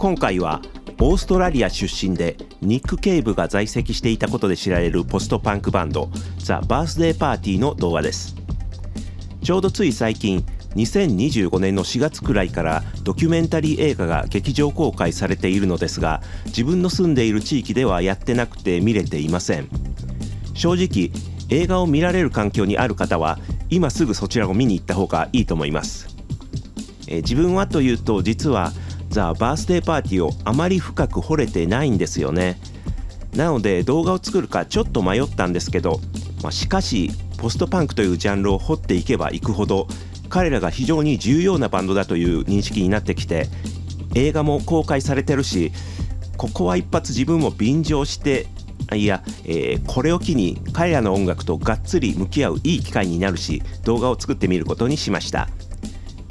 今回はオーストラリア出身でニック・ケイブが在籍していたことで知られるポストパンクバンドザ・バースデーパーティーの動画です。ちょうどつい最近2025年の4月くらいからドキュメンタリー映画が劇場公開されているのですが、自分の住んでいる地域ではやってなくて見れていません。正直映画を見られる環境にある方は今すぐそちらを見に行った方がいいと思います。自分はというと実はザ・バースデーパーティーをあまり深く掘れてないんですよね。なので動画を作るかちょっと迷ったんですけど、しかしポストパンクというジャンルを掘っていけばいくほど彼らが非常に重要なバンドだという認識になってきて、映画も公開されてるし、ここは一発自分も便乗してこれを機に彼らの音楽とがっつり向き合ういい機会になるし、動画を作ってみることにしました。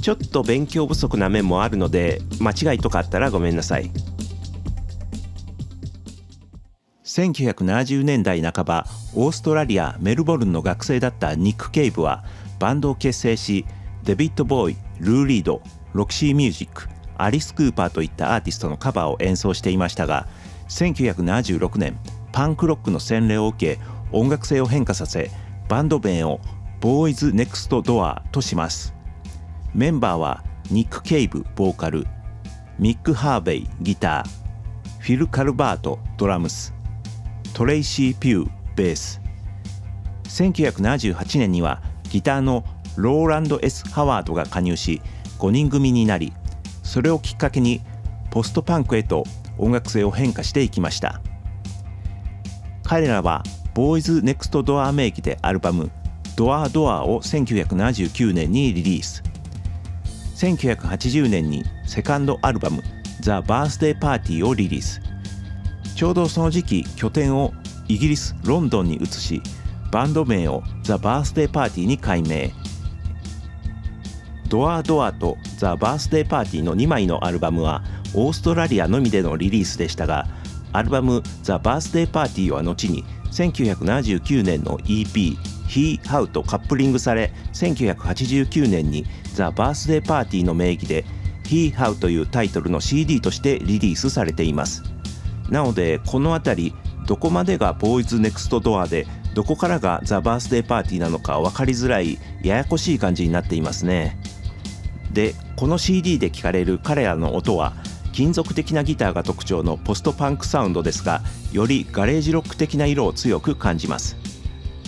ちょっと勉強不足な面もあるので間違いとかあったらごめんなさい。1970年代半ば、オーストラリア・メルボルンの学生だったニック・ケイブはバンドを結成し、デビッド・ボーイ、ルー・リード、ロキシー・ミュージック、アリス・クーパーといったアーティストのカバーを演奏していましたが、1976年パンクロックの洗礼を受け音楽性を変化させ、バンド名をボーイズ・ネクスト・ドアとします。メンバーはニック・ケイブボーカル、ミック・ハーベイギター、フィル・カルバートドラムス、トレイシー・ピューベース。1978年にはギターのローランド S ハワードが加入し5人組になり、それをきっかけにポストパンクへと音楽性を変化していきました。彼らはボーイズ・ネクスト・ドア名義でアルバムドア・ドアを1979年にリリース。1980年にセカンドアルバムザ・バースデーパーティーをリリース。ちょうどその時期拠点をイギリス・ロンドンに移し、バンド名をザ・バースデーパーティーに改名。ドア・ドアとザ・バースデーパーティーの2枚のアルバムはオーストラリアのみでのリリースでしたが、アルバムザ・バースデーパーティーは後に1979年の EP He How とカップリングされ、1989年にザ・バースデーパーティーの名義で He How というタイトルの CD としてリリースされています。なのでこのあたりどこまでがボーイズネクストドアでどこからがザ・バースデーパーティーなのか分かりづらいややこしい感じになっていますね。で、この CD で聴かれる彼らの音は金属的なギターが特徴のポストパンクサウンドですが、よりガレージロック的な色を強く感じます。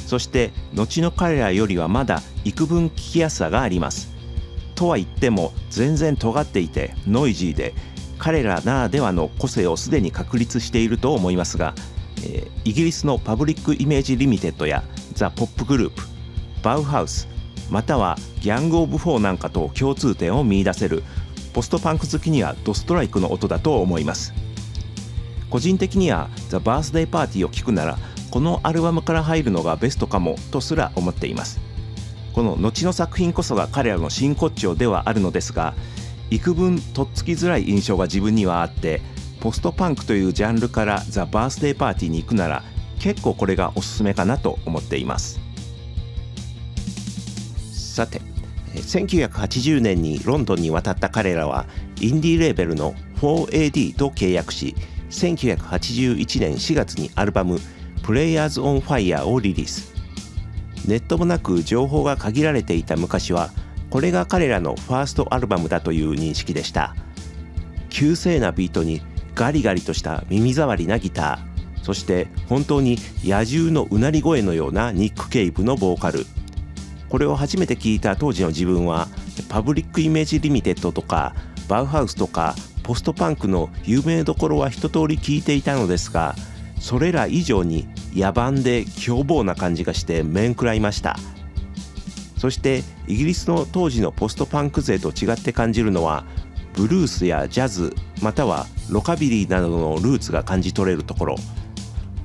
そして後の彼らよりはまだ幾分聴きやすさがあります。とは言っても全然尖っていてノイジーで、彼らならではの個性をすでに確立していると思いますが、イギリスのパブリックイメージリミテッドやザ・ポップグループ、バウハウス、またはギャング・オブ・フォーなんかと共通点を見出せるポストパンク好きにはドストライクの音だと思います。個人的にはザ・バースデーパーティーを聴くならこのアルバムから入るのがベストかもとすら思っています。この後の作品こそが彼らの真骨頂ではあるのですが、幾分とっつきづらい印象が自分にはあって、ポストパンクというジャンルからザ・バースデーパーティーに行くなら結構これがおすすめかなと思っています。さて、1980年にロンドンに渡った彼らはインディーレーベルの 4AD と契約し、1981年4月にアルバムPlayers on Fire をリリース。ネットもなく情報が限られていた昔はこれが彼らのファーストアルバムだという認識でした。急性なビートにガリガリとした耳障りなギター、そして本当に野獣のうなり声のようなニック・ケイブのボーカル。これを初めて聞いた当時の自分はパブリックイメージリミテッドとかバウハウスとかポストパンクの有名どころは一通り聞いていたのですが、それら以上に野蛮で凶暴な感じがして面食らいました。そしてイギリスの当時のポストパンク勢と違って感じるのは、ブルースやジャズまたはロカビリーなどのルーツが感じ取れるところ、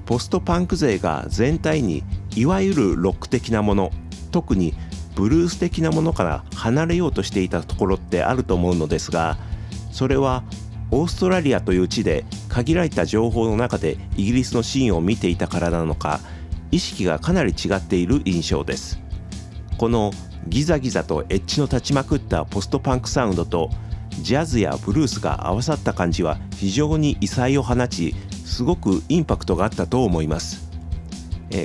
ポストパンク勢が全体にいわゆるロック的なもの、特にブルース的なものから離れようとしていたところってあると思うのですが、それはオーストラリアという地で限られた情報の中でイギリスのシーンを見ていたからなのか、意識がかなり違っている印象です。このギザギザとエッジの立ちまくったポストパンクサウンドとジャズやブルースが合わさった感じは非常に異彩を放ち、すごくインパクトがあったと思います。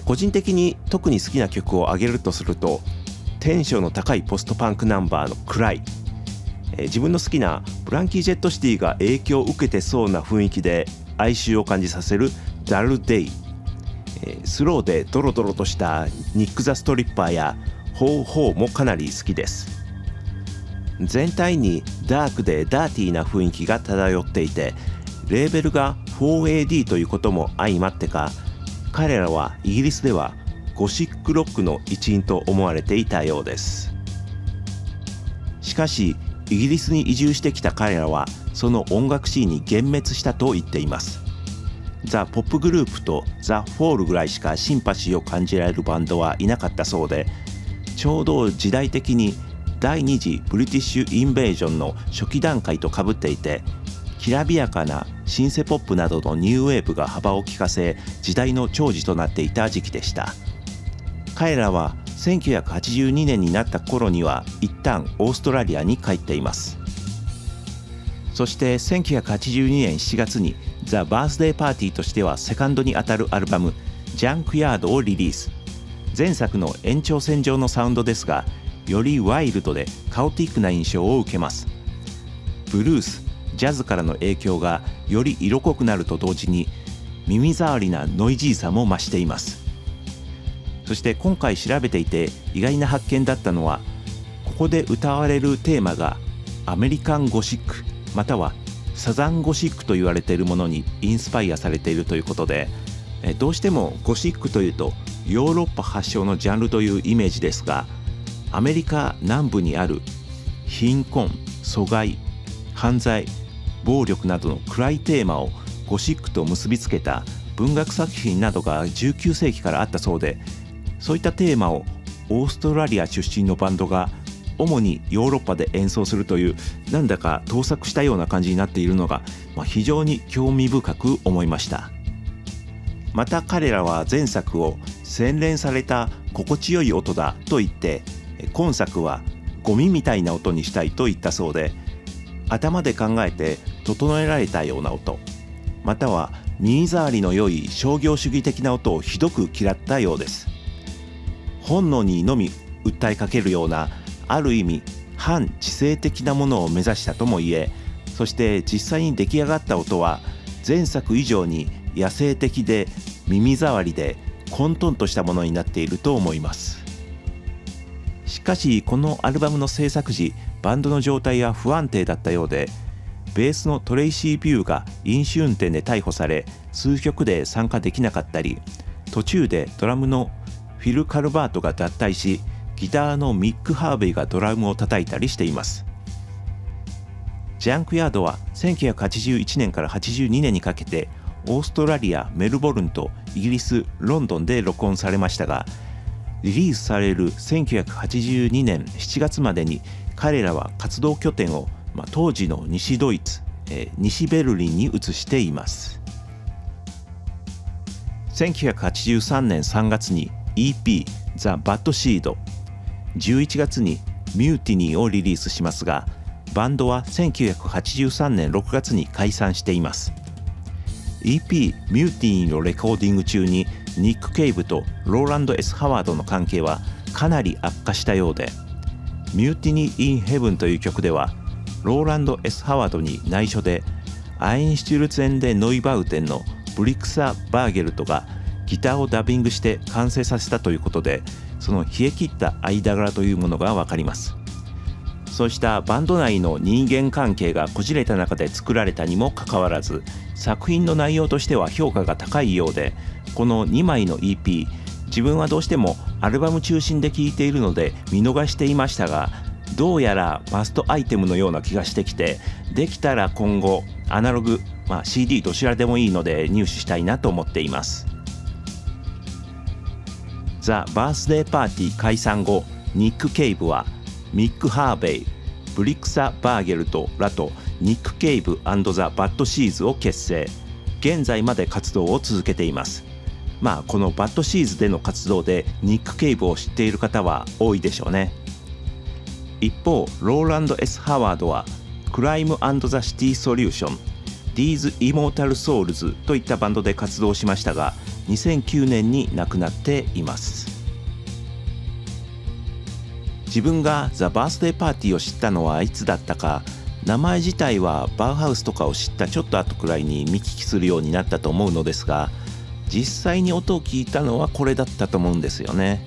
個人的に特に好きな曲を挙げるとすると、テンションの高いポストパンクナンバーのクライ、自分の好きなブランキー・ジェット・シティが影響を受けてそうな雰囲気で哀愁を感じさせるダル・デイ、スローでドロドロとしたニック・ザ・ストリッパーやホーホーもかなり好きです。全体にダークでダーティーな雰囲気が漂っていて、レーベルが 4AD ということも相まってか、彼らはイギリスではゴシックロックの一員と思われていたようです。しかしイギリスに移住してきた彼らはその音楽シーンに幻滅したと言っています。ザ・ポップグループとザ・フォールぐらいしかシンパシーを感じられるバンドはいなかったそうで、ちょうど時代的に第二次ブリティッシュインベージョンの初期段階とかぶっていて、きらびやかなシンセポップなどのニューウェーブが幅を利かせ、時代の寵児となっていた時期でした。彼らは1982年になった頃には一旦オーストラリアに帰っています。そして1982年7月にザ・バースデーパーティーとしてはセカンドにあたるアルバムジャンクヤードをリリース。前作の延長線上のサウンドですが、よりワイルドでカオティックな印象を受けます。ブルース、ジャズからの影響がより色濃くなると同時に耳障りなノイジーさも増しています。そして今回調べていて意外な発見だったのは、ここで歌われるテーマがアメリカンゴシックまたはサザンゴシックと言われているものにインスパイアされているということで、どうしてもゴシックというとヨーロッパ発祥のジャンルというイメージですが、アメリカ南部にある貧困、疎外、犯罪、暴力などの暗いテーマをゴシックと結びつけた文学作品などが19世紀からあったそうで、そういったテーマをオーストラリア出身のバンドが主にヨーロッパで演奏するという、なんだか盗作したような感じになっているのが、非常に興味深く思いました。また彼らは前作を洗練された心地よい音だと言って、今作はゴミみたいな音にしたいと言ったそうで、頭で考えて整えられたような音、または耳障りの良い商業主義的な音をひどく嫌ったようです。本能にのみ訴えかけるような、ある意味反知性的なものを目指したとも言え、そして実際に出来上がった音は前作以上に野生的で耳障りで混沌としたものになっていると思います。しかしこのアルバムの制作時、バンドの状態は不安定だったようで、ベースのトレイシー・ビューが飲酒運転で逮捕され数曲で参加できなかったり、途中でドラムのフィル・カルバートが脱退し、ギターのミック・ハーベイがドラムを叩いたりしています。ジャンクヤードは1981年から82年にかけてオーストラリア・メルボルンとイギリス・ロンドンで録音されましたが、リリースされる1982年7月までに彼らは活動拠点を、当時の西ドイツ、西ベルリンに移しています。1983年3月に EP The Bad Seed、11月に Mutiny をリリースしますが、バンドは1983年6月に解散しています。EP Mutiny のレコーディング中にニック・ケイブとローランド S ハワードの関係はかなり悪化したようで、Mutiny in Heaven という曲ではローランド S ハワードに内緒でアインシュルツェンデ・ノイバウテンのブリクサ・バーゲルトがギターをダビングして完成させたということで、その冷え切った間柄というものがわかります。そうしたバンド内の人間関係がこじれた中で作られたにもかかわらず、作品の内容としては評価が高いようで、この2枚の EP、自分はどうしてもアルバム中心で聴いているので見逃していましたが、どうやらマストアイテムのような気がしてきて、できたら今後アナログ、CD どちらでもいいので入手したいなと思っています。ザ・バースデーパーティー解散後、ニック・ケイブはミック・ハーベイ、ブリクサ・バーゲルトらとニック・ケイブ&ザ・バッド・シーズを結成。現在まで活動を続けています。このバッド・シーズでの活動でニック・ケイブを知っている方は多いでしょうね。一方、ローランド S ハワードはクライム&ザ・シティ・ソリューション、These Immortal Souls といったバンドで活動しましたが、2009年に亡くなっています。自分がザ・バースデーパーティーを知ったのはいつだったか、名前自体はバウハウスとかを知ったちょっと後くらいに見聞きするようになったと思うのですが、実際に音を聞いたのはこれだったと思うんですよね。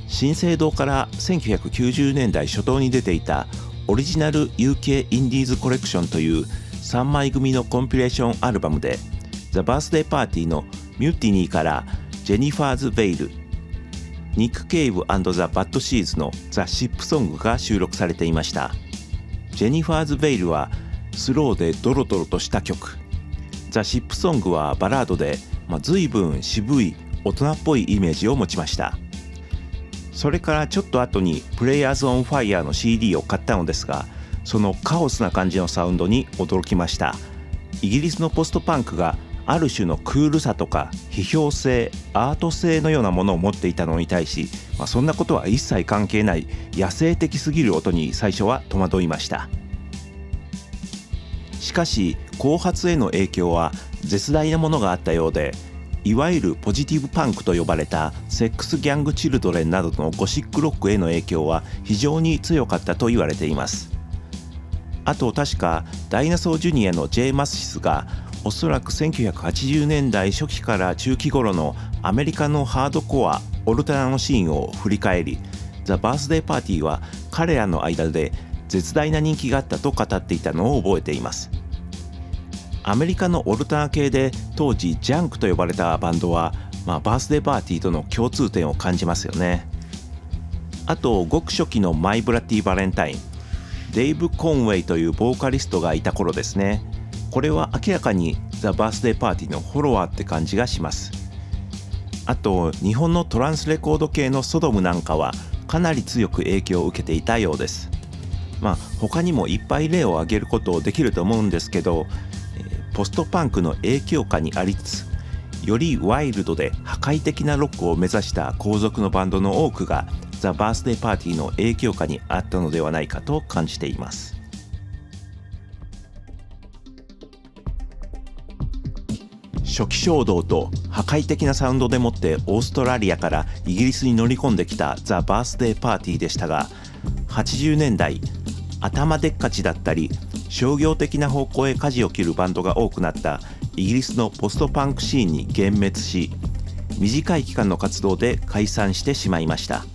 新生堂から1990年代初頭に出ていたオリジナル UK インディーズコレクションという3枚組のコンピレーションアルバムで、ザ・バースデーパーティーのミューティニーからジェニファーズ・ベイル、ニック・ケイブ&ザ・バッド・シーズのザ・シップソングが収録されていました。ジェニファーズ・ベイルはスローでドロドロとした曲、ザ・シップソングはバラードで、随分渋い大人っぽいイメージを持ちました。それからちょっと後にプレイヤーズ・オン・ファイヤーの CD を買ったのですが、そのカオスな感じのサウンドに驚きました。イギリスのポストパンクがある種のクールさとか批評性、アート性のようなものを持っていたのに対し、そんなことは一切関係ない野生的すぎる音に最初は戸惑いました。しかし後発への影響は絶大なものがあったようで、いわゆるポジティブパンクと呼ばれたセックス・ギャング・チルドレンなどのゴシックロックへの影響は非常に強かったと言われています。あと確かダイナソージュニアの J・マスシスがおそらく1980年代初期から中期頃のアメリカのハードコアオルタナのシーンを振り返り、ザ・バースデーパーティーは彼らの間で絶大な人気があったと語っていたのを覚えています。アメリカのオルタナ系で当時ジャンクと呼ばれたバンドは、バースデーパーティーとの共通点を感じますよね。あとごく初期のマイ・ブラッディ・バレンタイン、デイブ・コンウェイというボーカリストがいた頃ですね。これは明らかにザ・バースデーパーティーのフォロワーって感じがします。あと日本のトランスレコード系のソドムなんかはかなり強く影響を受けていたようです。他にもいっぱい例を挙げることできると思うんですけど、ポストパンクの影響下にありつつ、よりワイルドで破壊的なロックを目指した後続のバンドの多くがザ・バースデーパーティーの影響下にあったのではないかと感じています。初期衝動と破壊的なサウンドでもってオーストラリアからイギリスに乗り込んできたザ・バースデーパーティーでしたが、80年代頭でっかちだったり商業的な方向へ舵を切るバンドが多くなったイギリスのポストパンクシーンに幻滅し、短い期間の活動で解散してしまいました。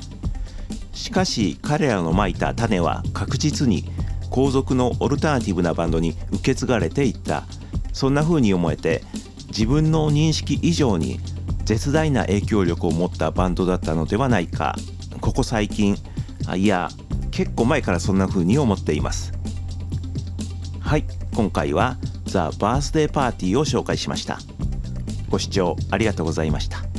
しかし彼らのまいた種は確実に後続のオルタナティブなバンドに受け継がれていった、そんな風に思えて、自分の認識以上に絶大な影響力を持ったバンドだったのではないか、ここ最近、いや結構前からそんな風に思っています。はい、今回はザ・バースデーパーティーを紹介しました。ご視聴ありがとうございました。